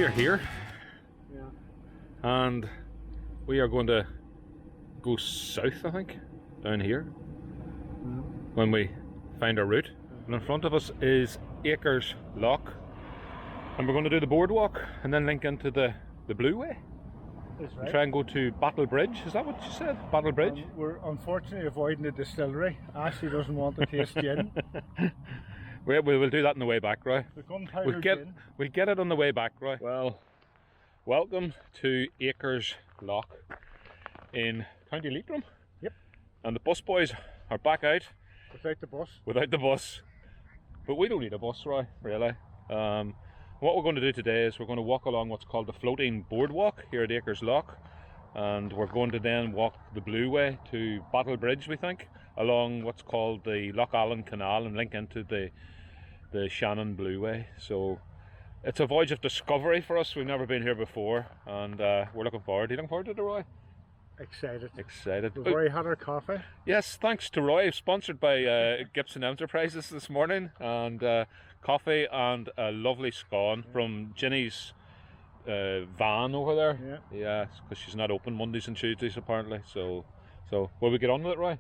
are here, and we are going to go south, I think, down here, when we find our route. And in front of us is Acres Lough, and we're going to do the boardwalk and then link into the Blueway. That's right. And try and go to Battlebridge. Is that what you said? Battlebridge? We're unfortunately avoiding the distillery. Ashley doesn't want to taste gin. We'll do that on the way back, right? The gunpowder gin. We'll get it on the way back, right? Well, welcome to Acres Lough in County Leitrim. Yep. And the bus boys are back out. Without the bus. Without the bus. But we don't need a bus, right? Really. What we're going to do today is we're going to walk along what's called the Floating Boardwalk here at Acres Lough, and we're going to then walk the Blueway to Battlebridge, we think, along what's called the Lough Allen Canal and link into the Shannon Blueway. So it's a voyage of discovery for us. We've never been here before, and we're looking forward. Are you looking forward to it, Roy? Excited. Excited. We've already had our coffee. Yes, thanks to Roy, sponsored by Gibson Enterprises this morning, and coffee and a lovely scone from Jinny's van over there. Yeah, because she's not open Mondays and Tuesdays apparently. So will we get on with it, Roy?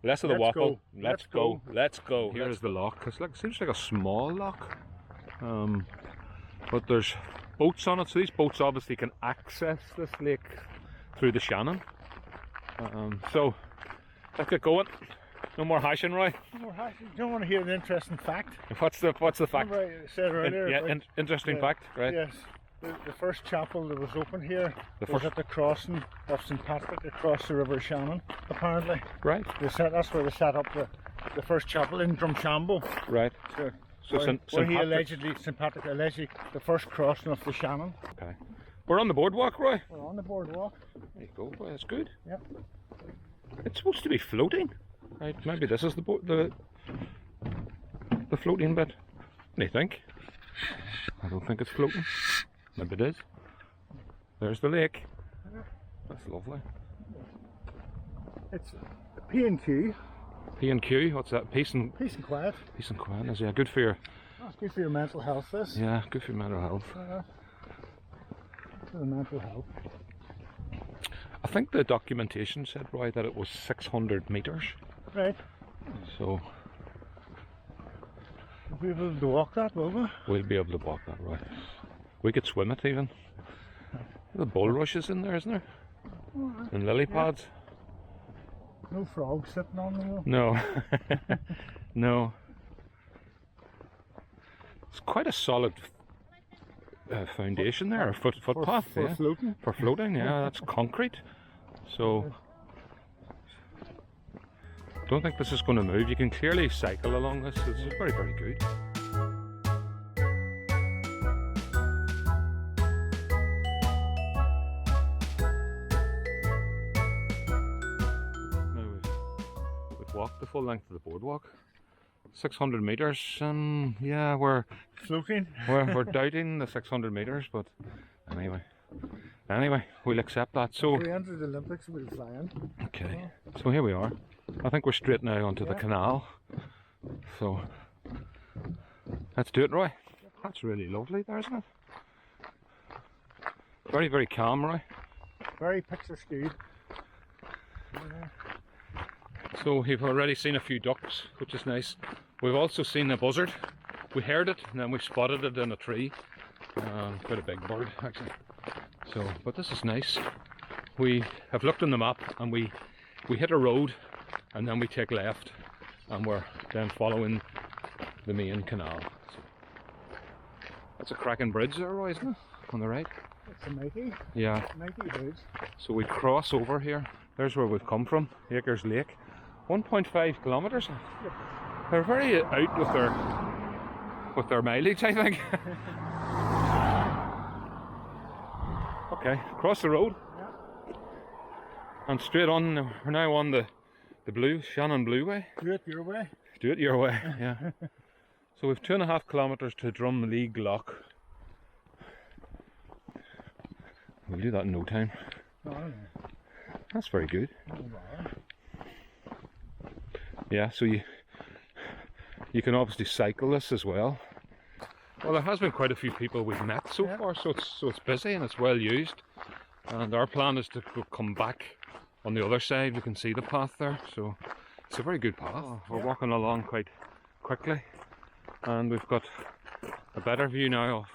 Less of the waffle. Let's go. Let's go. Here's the lock. It seems like a small lock, but there's boats on it. So these boats obviously can access this lake through the Shannon. So let's get going. No more hashing, Roy. No more hashing. You don't want to hear an interesting fact? What's the fact? Remember I said earlier. Interesting fact, right? Yes. The first chapel that was open here was at the crossing of St Patrick across the River Shannon, apparently. Right. That's where they set up the first chapel in Drumshanbo. Right. So St Patrick allegedly the first crossing of the Shannon. Okay. We're on the boardwalk, Roy. We're on the boardwalk. There you go, boy. That's good. Yep. It's supposed to be floating. Right, maybe this is the floating bit. What do you think? I don't think it's floating. Maybe it is. There's the lake. That's lovely. It's P&Q. P&Q, what's that? Peace and quiet. Peace and quiet, is yeah, good for your... That's good for your mental health, this. Yeah, good for your mental health. For the mental health. I think the documentation said, Roy, that it was 600 metres. Right. So... we'll be able to walk that, will we? We'll be able to walk that, right. We could swim it even. The bulrushes in there, isn't there? Right. And lily pads. No frogs sitting on them though. No. No. It's quite a solid foundation there, a footpath. For floating? For floating, yeah, that's concrete. So, don't think this is going to move. You can clearly cycle along this. It's very, very good. We've walked the full length of the boardwalk. 600 metres, and yeah, we're floating. We're doubting the 600 metres, but anyway, we'll accept that. So if we enter the Olympics, we'll fly in. Okay, so here we are. I think we're straight now onto the canal. So let's do it, Roy. That's really lovely there, isn't it? Very, very calm, Roy. Very picturesque. So we've already seen a few ducks, which is nice. We've also seen a buzzard. We heard it and then we spotted it in a tree. Quite a big bird actually. So, but this is nice. We have looked on the map and we hit a road and then we take left and we're then following the main canal. So, that's a cracking bridge there, Roy, isn't it? On the right. It's a mighty. Yeah. Mighty bridge. So we cross over here. There's where we've come from, Acres Lake. 1.5 kilometres. Yep. They're very out with their mileage, I think. Okay, across the road. Yep. And straight on. We're now on the Shannon Blueway. Do it your way. Do it your way. Yeah. So we've 2.5 kilometres to Drumleague Lock. We'll do that in no time. Oh, no. That's very good. Oh, wow. Yeah, so you can obviously cycle this as well. Well, there has been quite a few people we've met so far, so it's busy and it's well used. And our plan is to come back on the other side. We can see the path there, so it's a very good path. We're walking along quite quickly, and we've got a better view now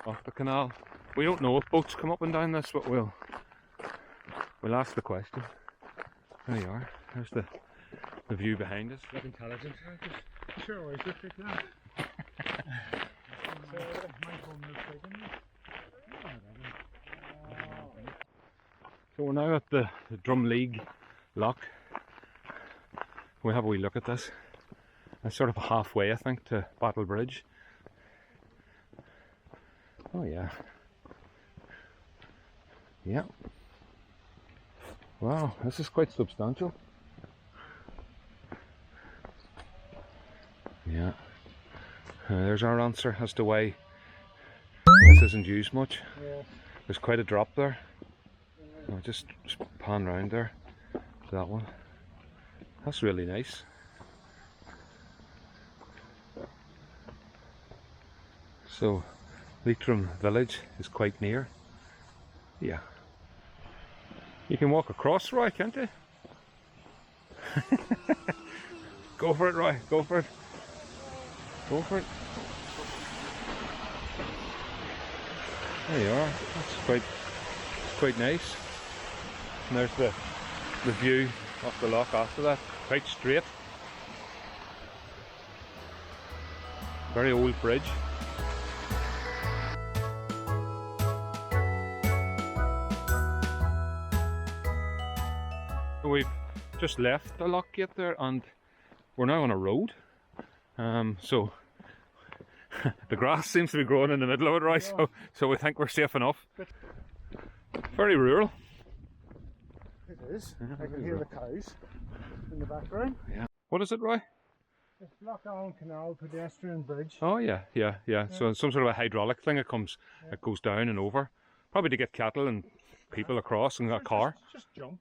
off the canal. We don't know if boats come up and down this, but we'll ask the question. There you are. There's the view behind us. Look intelligent. Sure, always look like that. So we're now at the Drumleague Lock. We'll have a wee look at this. It's sort of halfway, I think, to Battlebridge. Oh yeah. Yeah. Wow, this is quite substantial. Yeah. There's our answer as to why this isn't used much. Yes. There's quite a drop there. I'll just pan round there to that one. That's really nice. So, Leitrim village is quite near. Yeah. You can walk across, Roy, can't you? Go for it, Roy. Go for it. Go for it. There you are. That's quite nice. And there's the view of the loch after that. Quite straight. Very old bridge. We've just left the lock gate there and we're now on a road. So the grass seems to be growing in the middle of it, right? So we think we're safe enough. Very rural. It is. I can hear the cows in the background. Yeah. What is it, Roy? It's Lough Allen Canal pedestrian bridge. Oh yeah. So it's some sort of a hydraulic thing. It goes down and over, probably to get cattle and people across and a car. Just jump.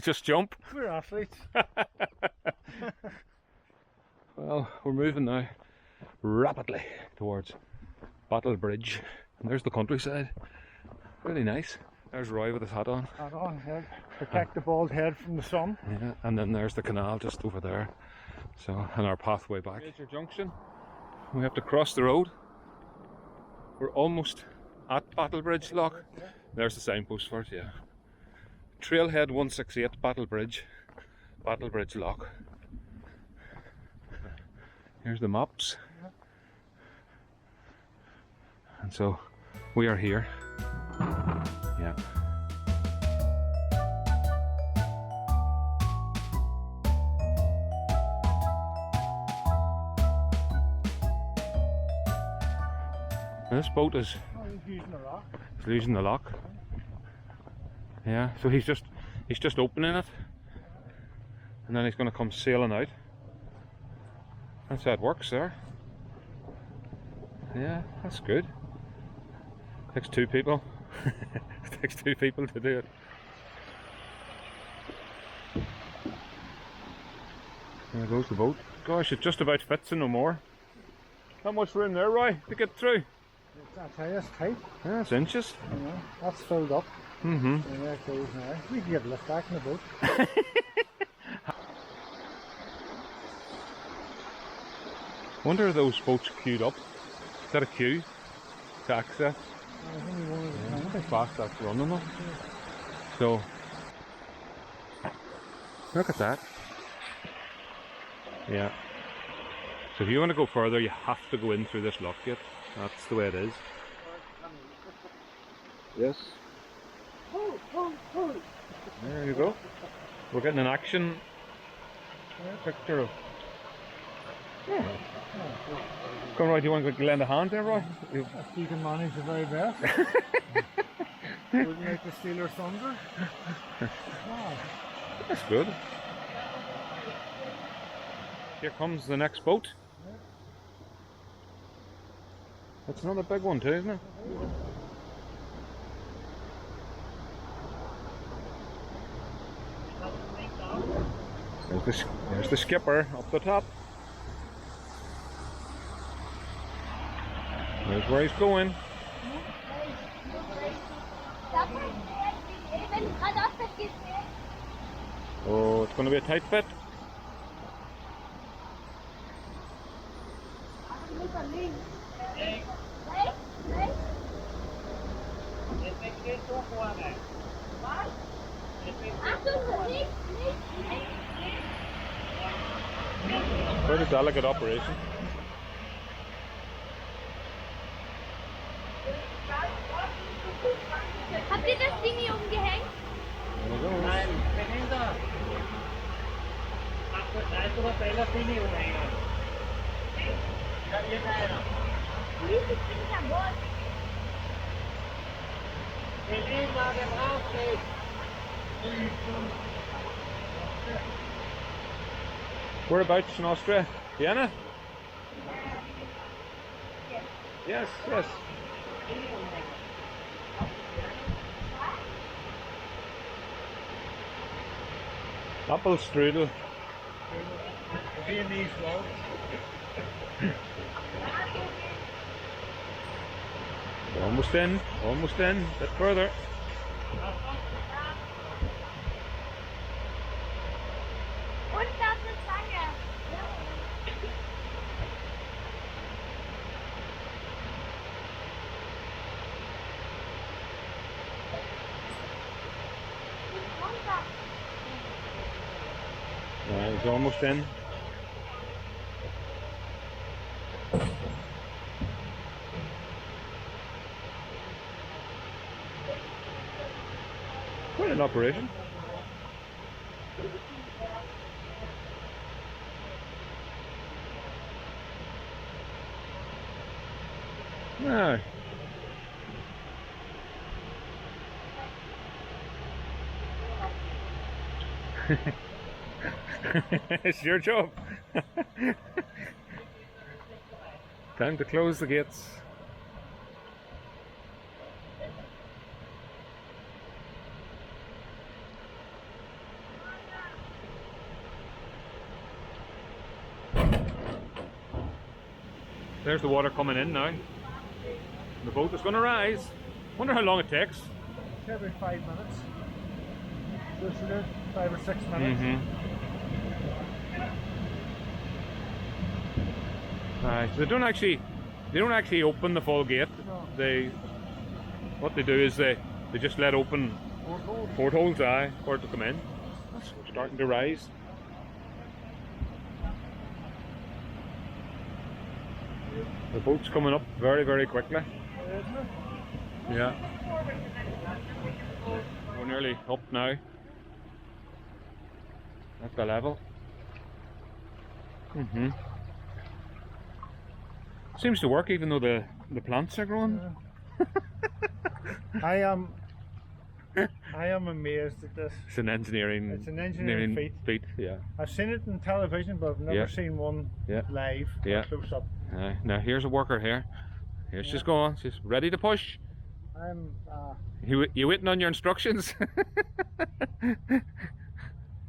Just jump. We're athletes. Well, we're moving now rapidly towards Battlebridge, and there's the countryside. Really nice. There's Roy with his hat on. Hat on, head. Protect the bald head from the sun. Yeah, and then there's the canal just over there. So, and our pathway back. Major junction. We have to cross the road. We're almost at Battlebridge Lock. There's the signpost for it, yeah. Trailhead 168 Battlebridge Lock. Here's the maps. And so we are here. Yeah. And this boat is using the lock. He's using the lock. Yeah, so he's just opening it, and then he's going to come sailing out. That's how it works there. Yeah, that's good. Takes two people. It takes two people to do it. There goes the boat. Gosh, it just about fits and no more. Not much room there, Roy, to get through. That's how it's tight. Yeah, it's inches. Yeah, that's filled up. Mm-hmm. And there it goes now. We can get a lift back in the boat. Wonder are those boats queued up? Is that a queue to access? I think fast that's running though. So look at that. Yeah. So if you want to go further, you have to go in through this lock gate. That's the way it is. Yes. There you go. We're getting an action picture of. Yeah. Come, Roy, do you want to lend a hand there, Roy? If you can manage the very best. Wouldn't like to steal her thunder. Wow. That's good. Here comes the next boat. That's another big one too, isn't it? There's the skipper up the top. There's where he's going. Oh, it's going to be a tight fit. Quite a delicate operation. Habt ihr das Ding hier umgehängt? Nein, behindert. Ach, das heißt aber Bella Ding umhängen. Kann hier keiner. Wie ist das Ding am Bord? Helena, der braucht nicht. Whereabouts in Austria? Vienna? Yes, yes. Apple strudel. Viennese roll. Almost in, a bit further. Und das ist Zange. Right, he's almost in. Quite an operation. No. It's your job. Time to close the gates. There's the water coming in now. The boat is going to rise. Wonder how long it takes. Every 5 minutes. Just about 5 or 6 minutes. So they don't actually open the full gate. No. What they do is they just let open portholes for it to come in. It's starting to rise. The boat's coming up very, very quickly. Yeah. We're nearly up now. At the level. Seems to work even though the plants are growing. I am amazed at this. It's an engineering feat. Yeah. I've seen it on television, but I've never seen one live close up. Now here's a worker here. Here she's going. She's ready to push. I'm. You waiting on your instructions?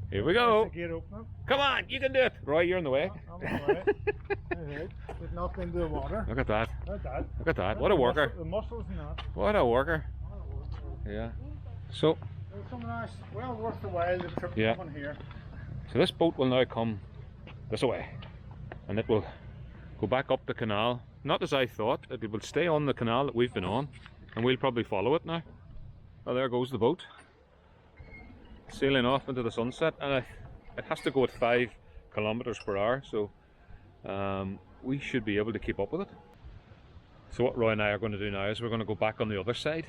Here we go. Come on, you can do it. Roy, you're in the way. I'm alright. Get knocked into the water. Look at that. Look at that. Look at that. What a worker. The muscles and that. What a worker. Yeah. So. Something nice. Well worth the while the trip coming here. So this boat will now come this way, and it will go back up the canal. Not as I thought. It will stay on the canal that we've been on, and we'll probably follow it now. Well, there goes the boat, sailing off into the sunset, and it has to go at 5 kilometers per hour, so we should be able to keep up with it. So what Roy and I are going to do now is we're going to go back on the other side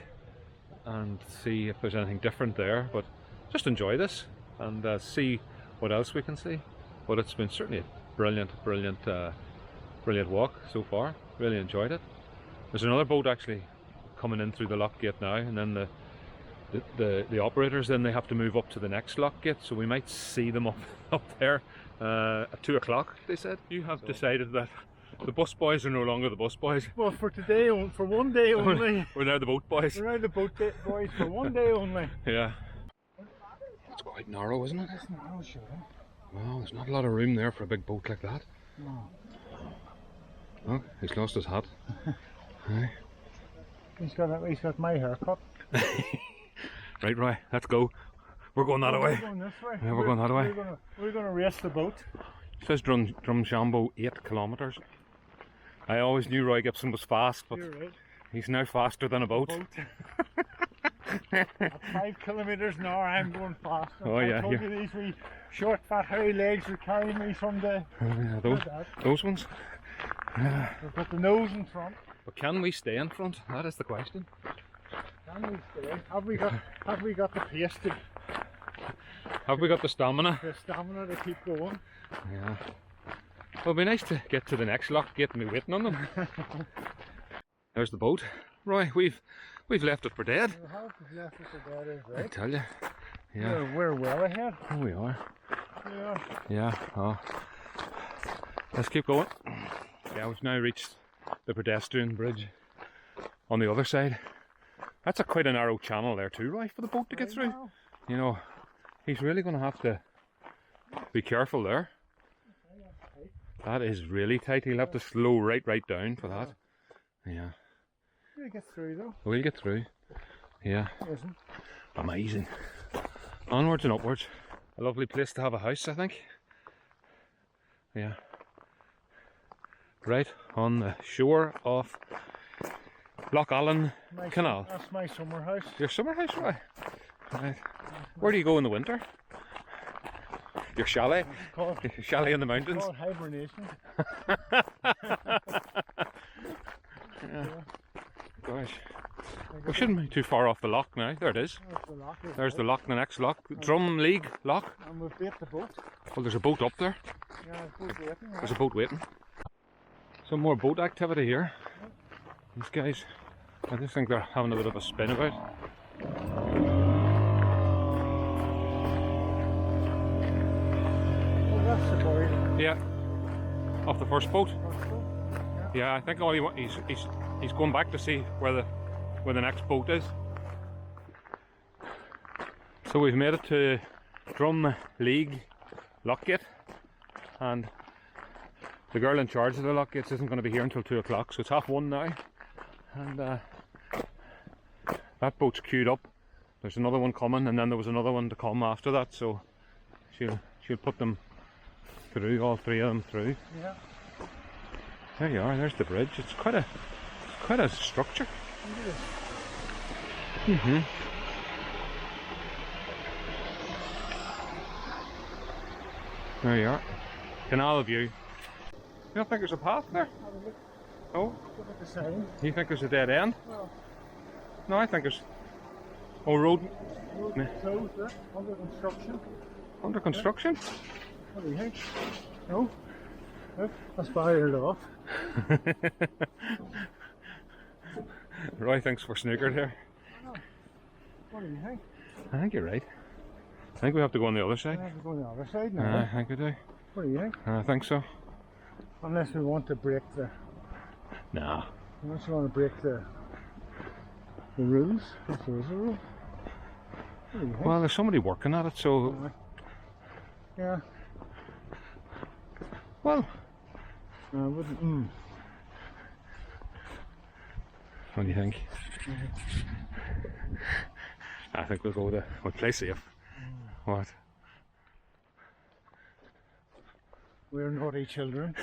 and see if there's anything different there, but just enjoy this and see what else we can see. But it's been certainly a brilliant walk so far. Really enjoyed it. There's another boat actually coming in through the lock gate now, and then the operators, then they have to move up to the next lock gate, so we might see them up there at 2 o'clock, they said. You have decided that the bus boys are no longer the bus boys. Well, for today, for one day only. We're now the boat boys. We're now the boat boys for one day only. Yeah. It's quite narrow, isn't it? It's narrow, sure. Well, there's not a lot of room there for a big boat like that. No. Oh, he's lost his hat. Aye. He's got my haircut. Right, Roy, let's go. We're going that way. We're going this way. Yeah, we're going that way. We're gonna race the boat. It says Drumshanbo 8 kilometres. I always knew Roy Gibson was fast, but You're right. he's now faster than a boat. At 5 kilometres an hour, I'm going fast. Oh, yeah, I told you these wee short, fat, hairy legs would carry me someday. Those ones. We've got the nose in front. But can we stay in front? That is the question. Can we stay? Have we got the pace to? Have we got the stamina? The stamina to keep going. Yeah. Well, it'll be nice to get to the next lock, get me waiting on them. There's the boat. Roy, we've left it for dead. We have left it for dead, right? I tell you. Yeah. We're well ahead. Oh, we are. Yeah. Yeah. Oh. Let's keep going. Yeah, we've now reached the pedestrian bridge on the other side. That's quite a narrow channel there too, Roy, for the boat to get through. You know, he's really going to have to be careful there. That is really tight. He'll have to slow right down for that. Yeah. We'll get through though. We'll get through. Yeah. Isn't? Amazing. Onwards and upwards. A lovely place to have a house, I think. Yeah. Right on the shore of Lough Allen Canal. That's my summer house. Your summer house, Roy? Right. Where do you go in the winter? Your chalet? Your chalet in the mountains? It's called hibernation. Yeah. Gosh. We shouldn't be too far off the lock now. There it is. There's the lock, the next lock. Drumleague Lock. And we've bait the boat. Well, there's a boat up there. Yeah, waiting. There's a boat waiting. Some more boat activity here. These guys, I just think they're having a bit of a spin about. Well, that's the boy. Yeah. Off the first boat. Yeah, I think all he's going back to see where the next boat is. So we've made it to Drumleague Lock, and the girl in charge of the lock gates isn't going to be here until 2 o'clock, so it's 1:30 now, and that boat's queued up. There's another one coming, and then there was another one to come after that, so she'll put them through, all 3 of them through. Yeah. There you are. There's the bridge. It's quite a structure. Mhm. There you are. Canal view. You don't think there's a path there? Oh? You think there's a dead end? No, I think there's... Oh, road... Closed there, under construction. Under construction? What do you think? No? That's fired off. Roy thinks we're snookered here. What do you think? I think you're right. I think we have to go on the other side. We have to go on the other side now. I think we do. What do you think? I think so. Unless we want to break the... Nah. Unless we want to break the rules. If there is a rule. What do you think? Well, there's somebody working at it, so... Yeah. Well... I wouldn't... What do you think? I think we'll play safe. What? We're naughty children.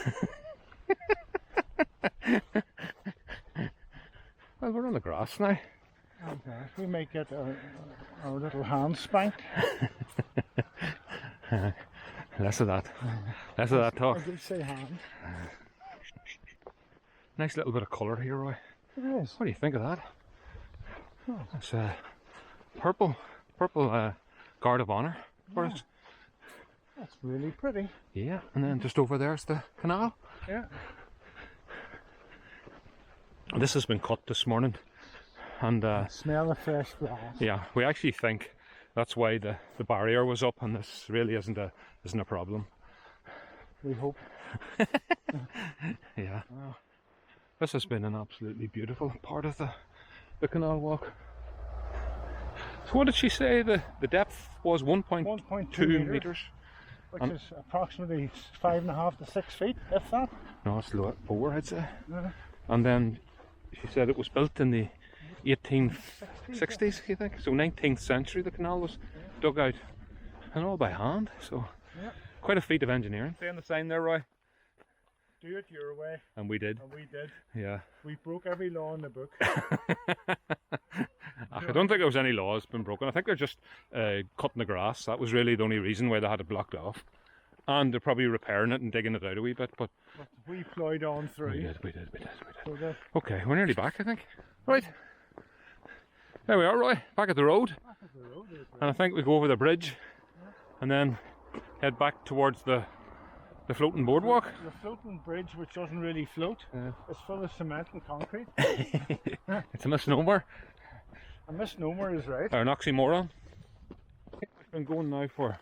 Well, we're on the grass now. Okay. We might get our little hands spanked. Less of that. Less of that talk. I did say hand. Nice little bit of colour here, Roy. It is. What do you think of that? Oh. It's purple guard of honour for us. That's really pretty. Yeah, and then just over there's the canal. Yeah. This has been cut this morning, and smell of fresh grass. yeah, we actually think that's why the barrier was up, and this really isn't a problem. We hope. Yeah. Well, this has been an absolutely beautiful part of the canal walk. So what did she say the depth was? 1.2 metres? Which is approximately 5.5 to 6 feet, if that. No, it's low at 4, I'd say. Yeah. And then She said it was built in the 1860s, I think. So 19th century the canal was dug out, and all by hand. So quite a feat of engineering. Seeing the sign there, Roy? Do it your way. And we did. And we did. Yeah. We broke every law in the book. I don't think there was any laws been broken. I think they're just cutting the grass. That was really the only reason why they had it blocked off. And they're probably repairing it and digging it out a wee bit. But we ploughed on through. We did. Okay, we're nearly back, I think. Right. There we are, Roy. Back at the road. And I think we go over the bridge and then head back towards the floating boardwalk. The floating bridge, which doesn't really float, it's full of cement and concrete. It's a misnomer. A misnomer is right. Or an oxymoron. We've been going now for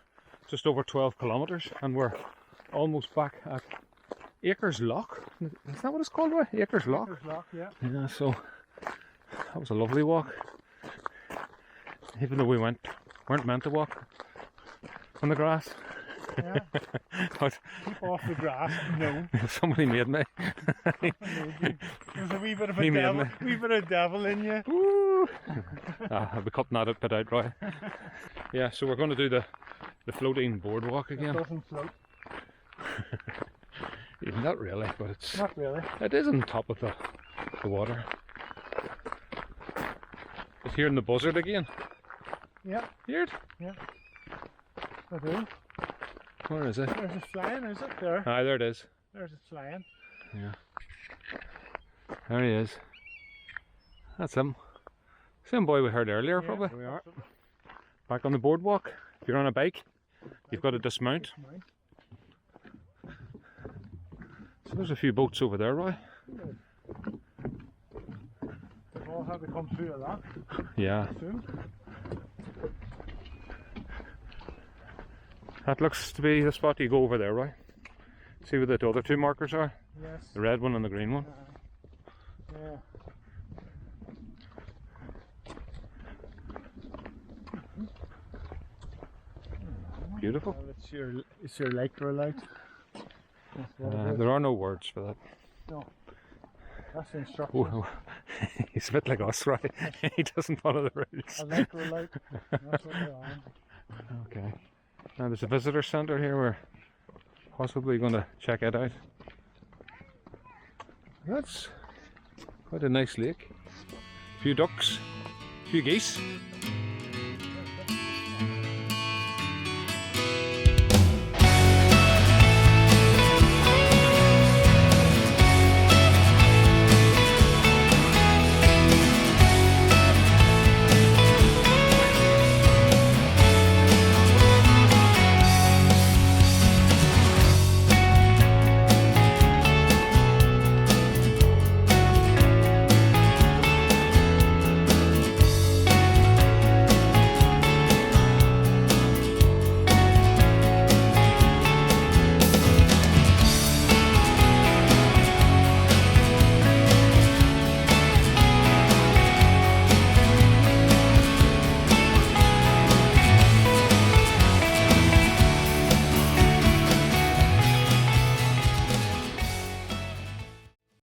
just over 12 kilometres and we're almost back at Acres Lough. Is that what it's called, Roy? Acres Lough? Acres Lough, yeah. Yeah, so that was a lovely walk. Even though we weren't meant to walk on the grass. Yeah. But keep off the grass, no. Somebody made me. There's a wee bit of a devil in you. Woo! I'll be cutting that bit out, Roy. Yeah, so we're going to do the floating boardwalk again. It doesn't float. Not really, but it's... Not really. It is on top of the water. It's hearing the buzzard again. Yeah. Hear it? Yeah. I do. Where is it? There's a flying, is it? There. Ah, there it is. There's a flying. Yeah. There he is. That's him. Same boy we heard earlier, probably. Here we are. Back on the boardwalk. If you're on a bike, you've got to dismount. So there's a few boats over there, Roy. They've all had to come through the lock. Yeah. Soon. That looks to be the spot you go over there, Roy. See where the other two markers are? Yes. The red one and the green one. Yeah. Beautiful. Well, it's your lake or light. There are no words for that. No. That's the instruction. Oh, he's a bit like us, right? He doesn't follow the rules. A lake or light. That's what they are. Okay. Now there's a visitor centre here. We're possibly going to check it out. That's quite a nice lake. A few ducks, a few geese.